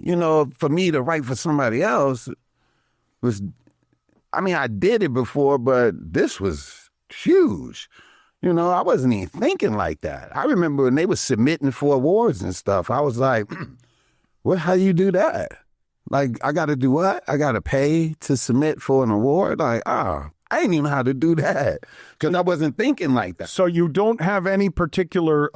For me to write for somebody else was. I mean, I did it before, but this was huge. I wasn't even thinking like that. I remember when they were submitting for awards and stuff, I was like, how do you do that? Like, I got to do what? I got to pay to submit for an award? Like, I didn't even know how to do that because I wasn't thinking like that. So you don't have any particular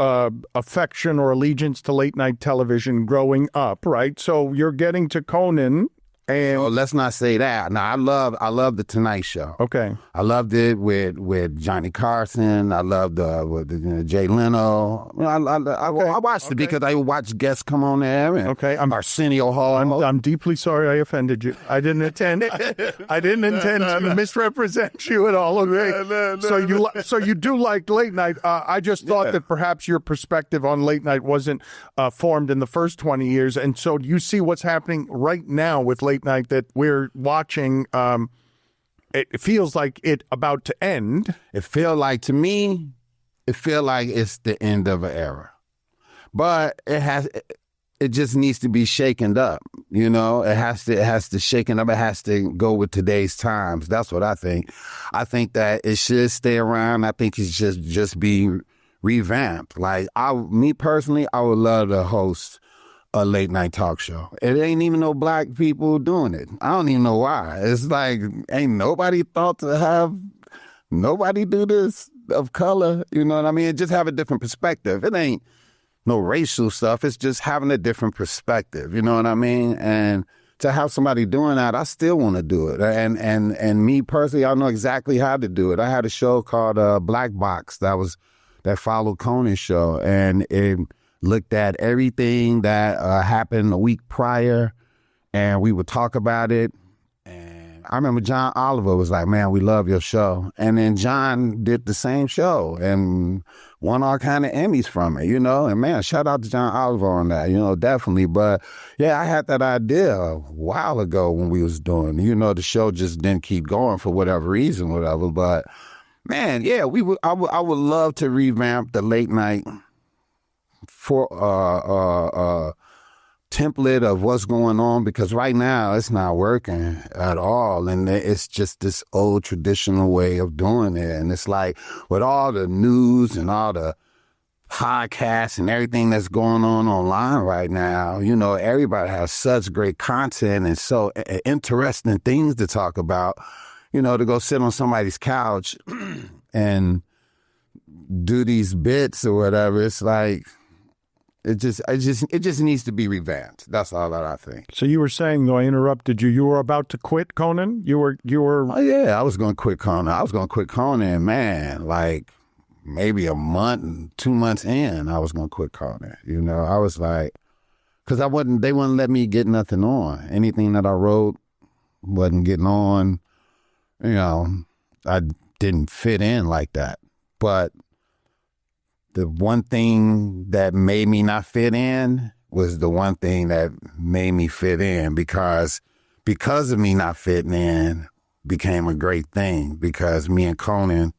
affection or allegiance to late night television growing up, right? So you're getting to Conan. And let's not say that. Now, I love the Tonight Show. Okay, I loved it with Johnny Carson. I loved with Jay Leno. I watched it because I watched guests come on there. And Arsenio Hall. I'm deeply sorry I offended you. I didn't intend to misrepresent you at all. Okay, no. So you do like late night. I just thought that perhaps your perspective on late night wasn't formed in the first 20 years, and so you see what's happening right now with late night that we're watching. It feels like it about to end. To me, it feels like it's the end of an era. But it it just needs to be shaken up. You know, it has to shaken up. It has to go with today's times. That's what I think. I think that it should stay around. I think it should just be revamped. Like me personally, I would love to host a late night talk show. It ain't even no black people doing it. I don't even know why. It's like, ain't nobody thought to have nobody do this of color. You know what I mean? Just have a different perspective. It ain't no racial stuff. It's just having a different perspective. You know what I mean? And to have somebody doing that, I still want to do it. And me personally, I know exactly how to do it. I had a show called Black Box that followed Conan's show, and it looked at everything that happened a week prior, and we would talk about it. And I remember John Oliver was like, man, we love your show. And then John did the same show and won all kind of Emmys from it, you know? And man, shout out to John Oliver on that, you know, definitely. But yeah, I had that idea a while ago when we was doing, you know, the show just didn't keep going for whatever reason, whatever. But man, yeah, I would love to revamp the late night for template of what's going on, because right now it's not working at all, and it's just this old traditional way of doing it. And it's like with all the news and all the podcasts and everything that's going on online right now, you know, everybody has such great content and so interesting things to talk about. You know, to go sit on somebody's couch and do these bits or whatever, it's like it just needs to be revamped. That's all that I think. So you were saying, though, I interrupted you. You were about to quit Conan? You were. Oh yeah, I was going to quit Conan. I was going to quit Conan, man. Like maybe a month, 2 months in, I was going to quit Conan. You know, I was like, because they wouldn't let me get nothing on. Anything that I wrote wasn't getting on. You know, I didn't fit in like that. But the one thing that made me not fit in was the one thing that made me fit in, because of me not fitting in became a great thing, because me and Conan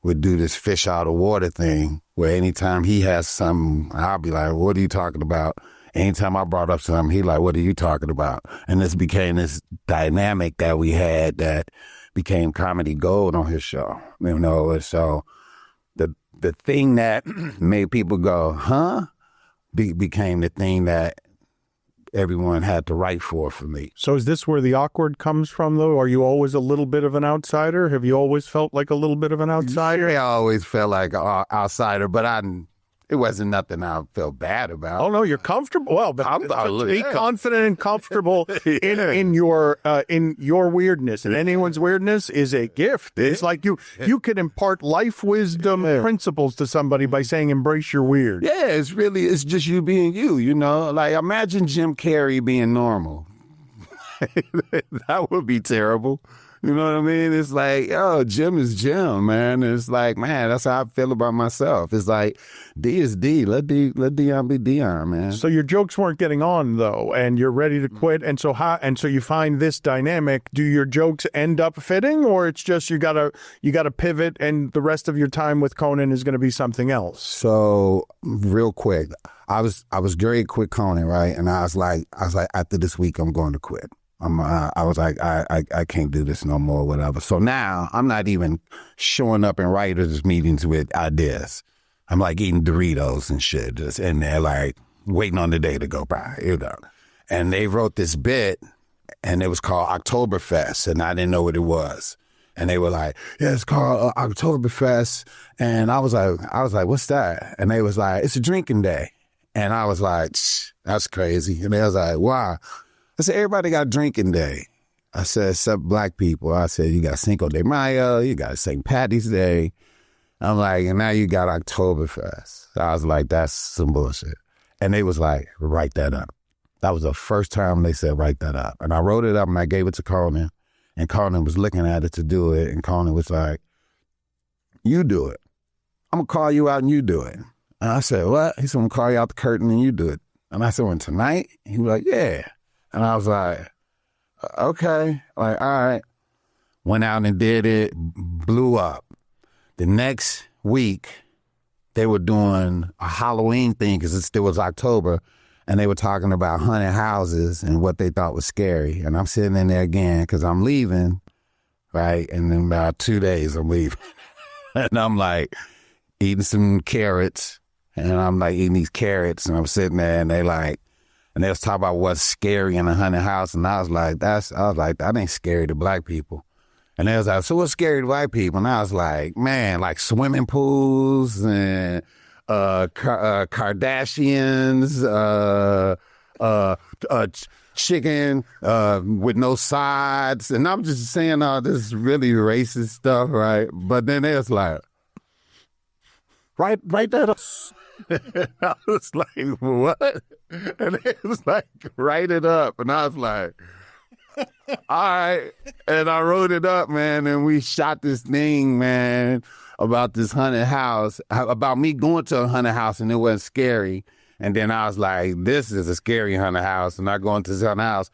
would do this fish out of water thing where anytime he has something, I'll be like, what are you talking about? Anytime I brought up something, he like, what are you talking about? And this became this dynamic that we had that became comedy gold on his show, you know. So the thing that made people go, huh, became the thing that everyone had to write for me. So is this where the awkward comes from, though? Are you always a little bit of an outsider? Have you always felt like a little bit of an outsider? I always felt like an outsider, but it wasn't nothing I felt bad about. Oh no, you're comfortable. Well, but be confident and comfortable in your weirdness, and anyone's weirdness is a gift. It's like you can impart life wisdom principles to somebody by saying embrace your weird. Yeah, it's just you being you. You know, like imagine Jim Carrey being normal. That would be terrible. You know what I mean? It's like, oh, Jim is Jim, man. It's like, man, that's how I feel about myself. It's like, D is D. Let Deon be Deon, man. So your jokes weren't getting on, though, and you're ready to quit. And so you find this dynamic. Do your jokes end up fitting, or it's just you gotta pivot, and the rest of your time with Conan is going to be something else? So real quick, I was ready to quit Conan, right? And I was like, after this week, I'm going to quit. I was like, I can't do this no more, whatever. So now I'm not even showing up in writers' meetings with ideas. I'm like eating Doritos and shit, just in there, like waiting on the day to go by, you know. And they wrote this bit, and it was called Oktoberfest, and I didn't know what it was. And they were like, yeah, it's called Oktoberfest. And I was like, what's that? And they was like, it's a drinking day. And I was like, that's crazy. And they was like, why? I said, everybody got drinking day. I said, except black people. I said, you got Cinco de Mayo, you got St. Patty's Day. I'm like, and now you got Oktoberfest. I was like, that's some bullshit. And they was like, write that up. That was the first time they said, write that up. And I wrote it up and I gave it to Conan. And Conan was looking at it to do it. And Conan was like, you do it. I'm going to call you out and you do it. And I said, what? He said, I'm going to call you out the curtain and you do it. And I said, when tonight? He was like, yeah. And I was like, okay, like, all right. Went out and did it, blew up. The next week, they were doing a Halloween thing because it was October, and they were talking about haunted houses and what they thought was scary. And I'm sitting in there again because I'm leaving, right? And in about 2 days, I'm leaving. And I'm like eating some carrots, and I'm like eating these carrots, and I'm sitting there, and they was talking about what's scary in a haunted house, and I was like, that ain't scary to black people. And they was like, so what's scary to white people? And I was like, man, like swimming pools and Kardashians, chicken with no sides. And I'm just saying all this really racist stuff, right? But then they was like, write that up. I was like, what? And it was like, write it up. And I was like, all right. And I wrote it up, man, and we shot this thing, man, about this haunted house, about me going to a haunted house, and it wasn't scary. And then I was like, this is a scary haunted house, and I go into this haunted house.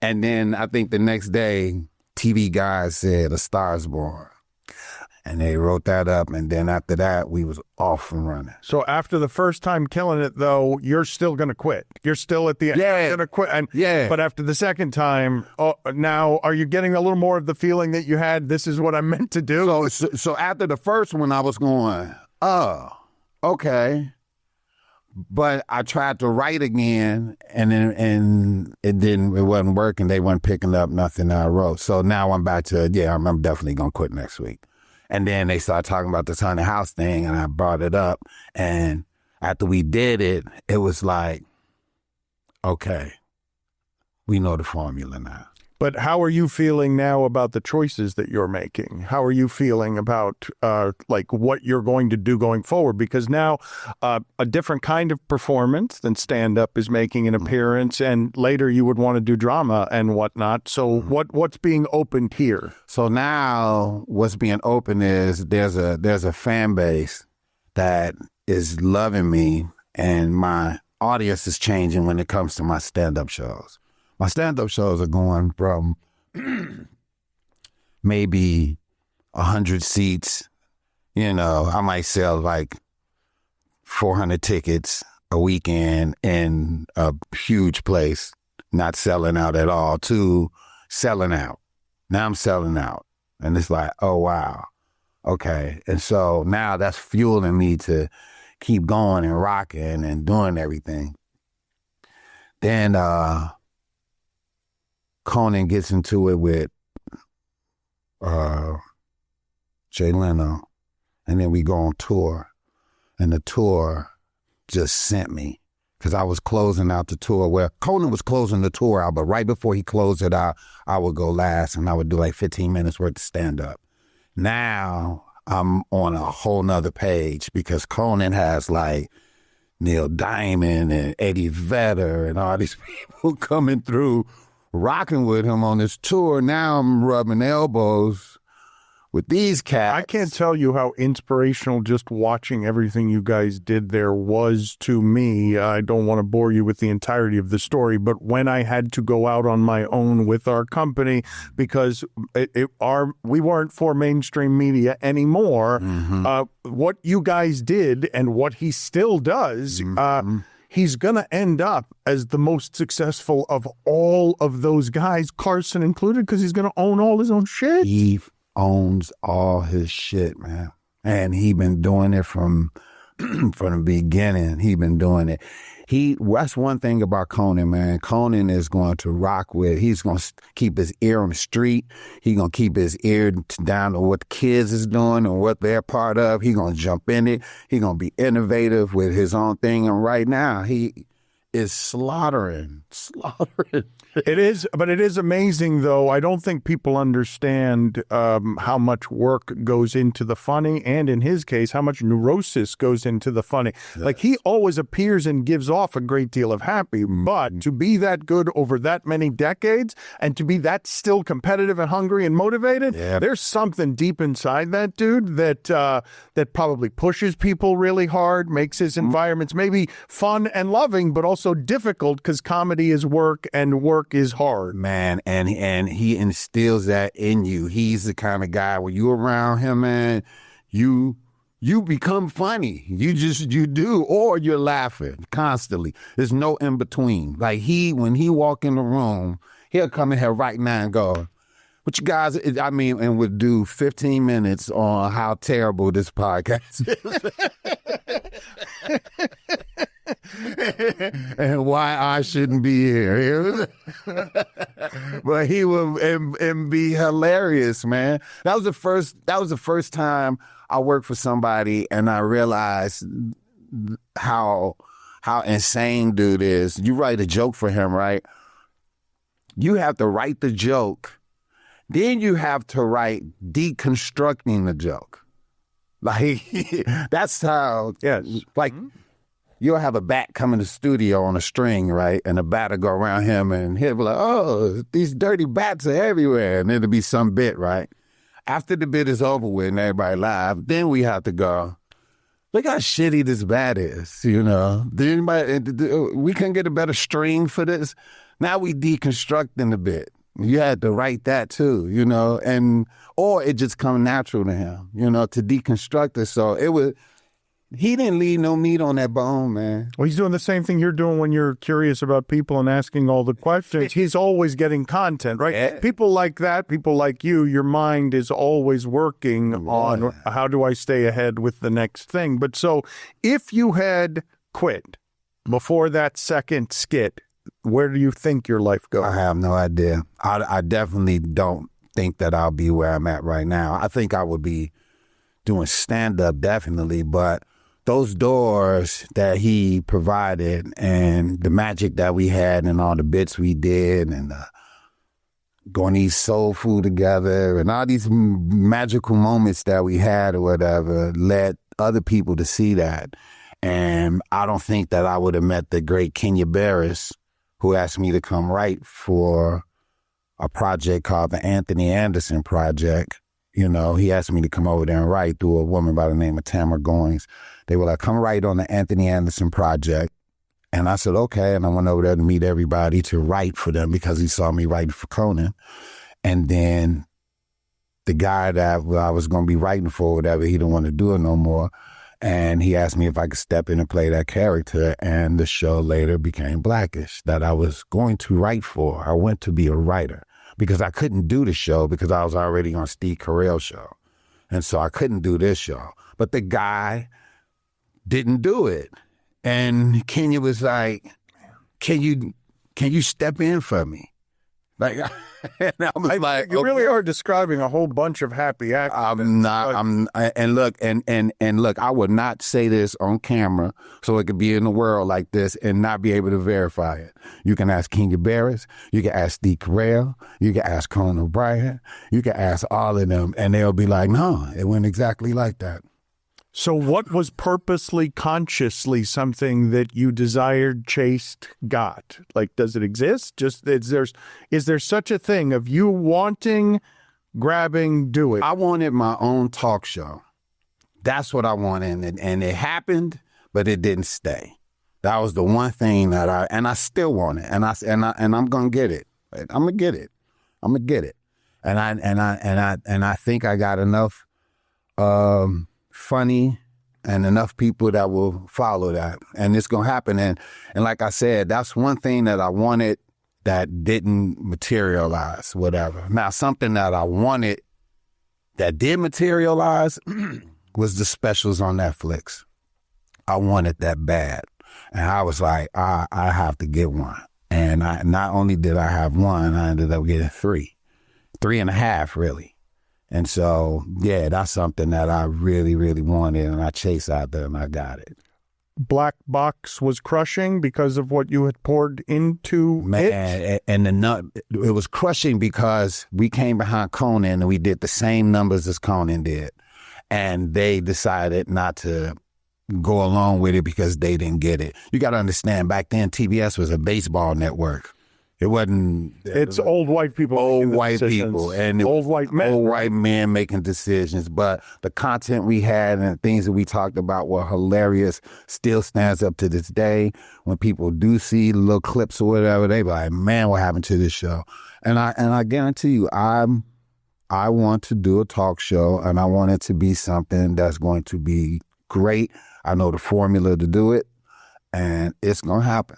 And then I think the next day, TV guys said A Star Is Born. And they wrote that up, and then after that, we was off and running. So after the first time killing it, though, you're still going to quit. You're still at the end. Yeah. You're going to quit. And, yeah. But after the second time, now are you getting a little more of the feeling that you had, this is what I'm meant to do? So after the first one, I was going, oh, okay. But I tried to write again, and it wasn't working. They weren't picking up nothing I wrote. So now I'm back to, I'm definitely going to quit next week. And then they started talking about this haunted house thing, and I brought it up. And after we did it, it was like, okay, we know the formula now. But how are you feeling now about the choices that you're making? How are you feeling about like what you're going to do going forward? Because now a different kind of performance than stand-up is making an appearance, and later you would want to do drama and whatnot. So what's being opened here? So now what's being opened is there's a fan base that is loving me, and my audience is changing when it comes to my stand-up shows. My stand-up shows are going from maybe 100 seats. You know, I might sell like 400 tickets a weekend in a huge place, not selling out at all, to selling out. Now I'm selling out. And it's like, oh, wow. Okay. And so now that's fueling me to keep going and rocking and doing everything. Then, Conan gets into it with Jay Leno, and then we go on tour, and the tour just sent me, because I was closing out the tour. Well, Conan was closing the tour out, but right before he closed it out, I would go last, and I would do like 15 minutes worth of stand-up. Now I'm on a whole nother page, because Conan has like Neil Diamond and Eddie Vedder and all these people coming through, rocking with him on this tour. Now I'm rubbing elbows with these cats. I can't tell you how inspirational just watching everything you guys did there was to me. I don't want to bore you with the entirety of the story, but when I had to go out on my own with our company, because we weren't for mainstream media anymore, what you guys did and what he still does, he's going to end up as the most successful of all of those guys, Carson included, because he's going to own all his own shit. He owns all his shit, man. And he been doing it from the beginning. He been doing it. That's one thing about Conan, man. Conan is going to rock with, he's going to keep his ear on the street. He's going to keep his ear down to what the kids is doing and what they're part of. He's going to jump in it. He's going to be innovative with his own thing. And right now, he is slaughtering. It is, but it is amazing, though. I don't think people understand how much work goes into the funny, and in his case, how much neurosis goes into the funny. Yes. Like, he always appears and gives off a great deal of happy, but to be that good over that many decades, and to be that still competitive and hungry and motivated, there's something deep inside that dude that probably pushes people really hard, makes his environments maybe fun and loving, but also difficult, because comedy is work and work is hard, man. And he instills that in you. He's the kind of guy when you around him, man, you you become funny. You do, or you're laughing constantly. There's no in between. Like when he walk in the room, he'll come in here right now and go, "What you guys?" And would do 15 minutes on how terrible this podcast is. And why I shouldn't be here. But he would and be hilarious, man. That was the first time I worked for somebody and I realized how insane dude is. You write a joke for him, right? You have to write the joke. Then you have to write deconstructing the joke. Like, that's how, like, you'll have a bat come in the studio on a string, right? And a bat will go around him and he'll be like, "Oh, these dirty bats are everywhere." And it'll be some bit, right? After the bit is over with and everybody live, then we have to go, "Look how shitty this bat is," you know? We couldn't get a better string for this. Now we deconstructing the bit. You had to write that too, you know? Or it just come natural to him, you know, to deconstruct it. So he didn't leave no meat on that bone, man. Well, he's doing the same thing you're doing when you're curious about people and asking all the questions. He's always getting content, right? Yeah. People like that, people like you, your mind is always working on how do I stay ahead with the next thing. But so if you had quit before that second skit, where do you think your life goes? I have no idea. I definitely don't think that I'll be where I'm at right now. I think I would be doing stand-up, definitely, but those doors that he provided and the magic that we had and all the bits we did and going to eat soul food together and all these magical moments that we had or whatever led other people to see that. And I don't think that I would have met the great Kenya Barris, who asked me to come write for a project called the Anthony Anderson Project. You know, he asked me to come over there and write through a woman by the name of Tamara Goings. They were like, "Come write on the Anthony Anderson Project." And I said, okay. And I went over there to meet everybody to write for them because he saw me writing for Conan. And then the guy that I was going to be writing for, whatever, he didn't want to do it no more. And he asked me if I could step in and play that character. And the show later became Blackish, that I was going to write for. I went to be a writer because I couldn't do the show because I was already on Steve Carell's show. And so I couldn't do this show. But the guy didn't do it. And Kenya was like, can you step in for me? Like, and I'm like, you really are describing a whole bunch of happy accidents. And look, I would not say this on camera so it could be in the world like this and not be able to verify it. You can ask Kenya Barris, you can ask Steve Carell, you can ask Conan O'Brien, you can ask all of them, and they'll be like, "No, it went exactly like that." So what was purposely, consciously something that you desired, chased, got? Like, does it exist? Just is there such a thing of you wanting, grabbing, do it? I wanted my own talk show. That's what I wanted, and it happened, but it didn't stay. That was the one thing that I still want it, and I'm gonna get it. I'm gonna get it. And I think I got enough. Funny and enough people that will follow that, and it's gonna happen. And like I said, that's one thing that I wanted that didn't materialize, whatever. Now, something that I wanted that did materialize was the specials on Netflix. I wanted that bad, and I was like, I have to get one. And not only did I have one, I ended up getting three and a half, really. And so, yeah, that's something that I really, really wanted, and I chased out there, and I got it. Black Box was crushing because of what you had poured into it? And it was crushing because we came behind Conan, and we did the same numbers as Conan did. And they decided not to go along with it because they didn't get it. You got to understand, back then, TBS was a baseball network. It wasn't. It's old white people. Old white people and old white men. Old white men making decisions. But the content we had and the things that we talked about were hilarious. Still stands up to this day. When people do see little clips or whatever, they be like, "Man, what happened to this show?" And I guarantee you, I'm I want to do a talk show, and I want it to be something that's going to be great. I know the formula to do it, and it's going to happen.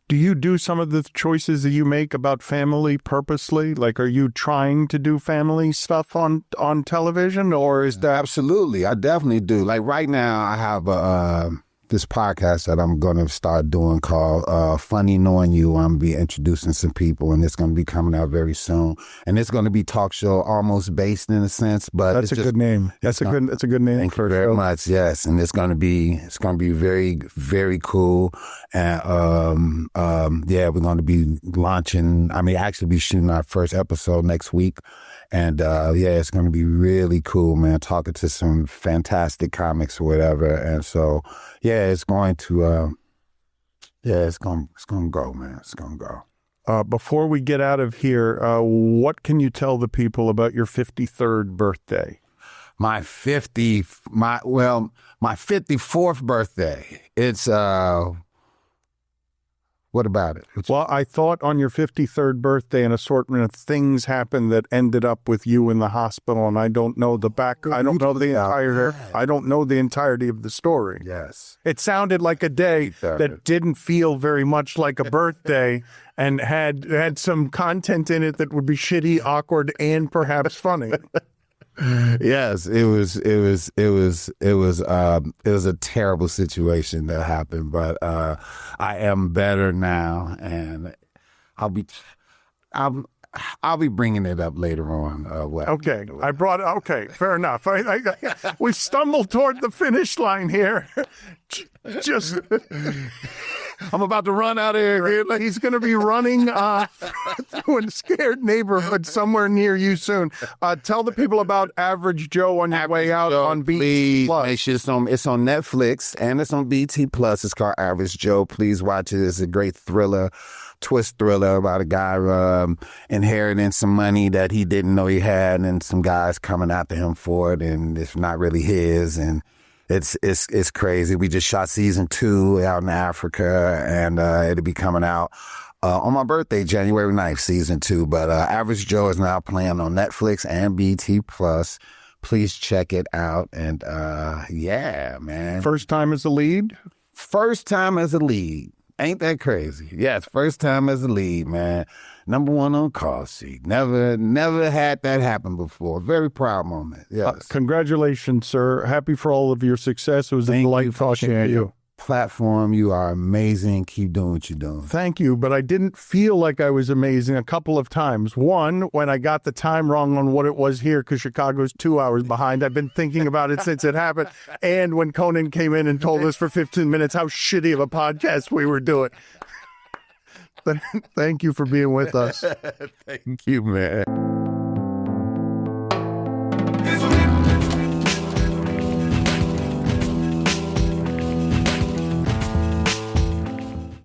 Do you do some of the choices that you make about family purposely? Like, are you trying to do family stuff on television, or is that... Absolutely. I definitely do. Like right now, I have this podcast that I'm going to start doing called Funny Knowing You. I'm going to be introducing some people, and it's going to be coming out very soon. And it's going to be talk show almost based in a sense, but that's a good name. That's a good name. Thank you very much. Yes. And it's going to be very, very cool. And we're going to be launching, actually be shooting our first episode next week. And it's going to be really cool, man, talking to some fantastic comics or whatever. And so, it's going to, it's going to go, man. It's going to go. Before we get out of here, what can you tell the people about your 53rd birthday? My 54th birthday. It's, what about it? Well, I thought on your 53rd birthday an assortment of things happened that ended up with you in the hospital, and I don't know the entirety of the story. Yes. It sounded like a day that didn't feel very much like a birthday and had some content in it that would be shitty, awkward, and perhaps funny. Yes, it was a terrible situation that happened, but I am better now, and I'll be bringing it up later on. Okay, fair enough. We stumbled toward the finish line here. Just, I'm about to run out of here. He's going to be running through a scared neighborhood somewhere near you soon. Tell the people about Average Joe on your way out on BT Plus. Make sure it's on Netflix and it's on BT Plus. It's called Average Joe. Please watch it. It's a great twist thriller about a guy inheriting some money that he didn't know he had, and some guys coming after him for it, and it's not really his, and it's crazy. We just shot season 2 out in Africa, and it'll be coming out on my birthday, January 9th, season 2. But Average Joe is now playing on Netflix and BT Plus. Please check it out. And man. First time as a lead? First time as a lead. Ain't that crazy? Yes, first time as a lead, man. Number 1 on call sheet. Never had that happen before. Very proud moment. Yes. Congratulations, sir. Happy for all of your success. It was a delight talking to you. Platform, you are amazing. Keep doing what you're doing. Thank you, but I didn't feel like I was amazing a couple of times. One, when I got the time wrong on what it was here, because Chicago's 2 hours behind. I've been thinking about it since it happened. And when Conan came in and told us for 15 minutes how shitty of a podcast we were doing. Thank you for being with us. Thank you, man.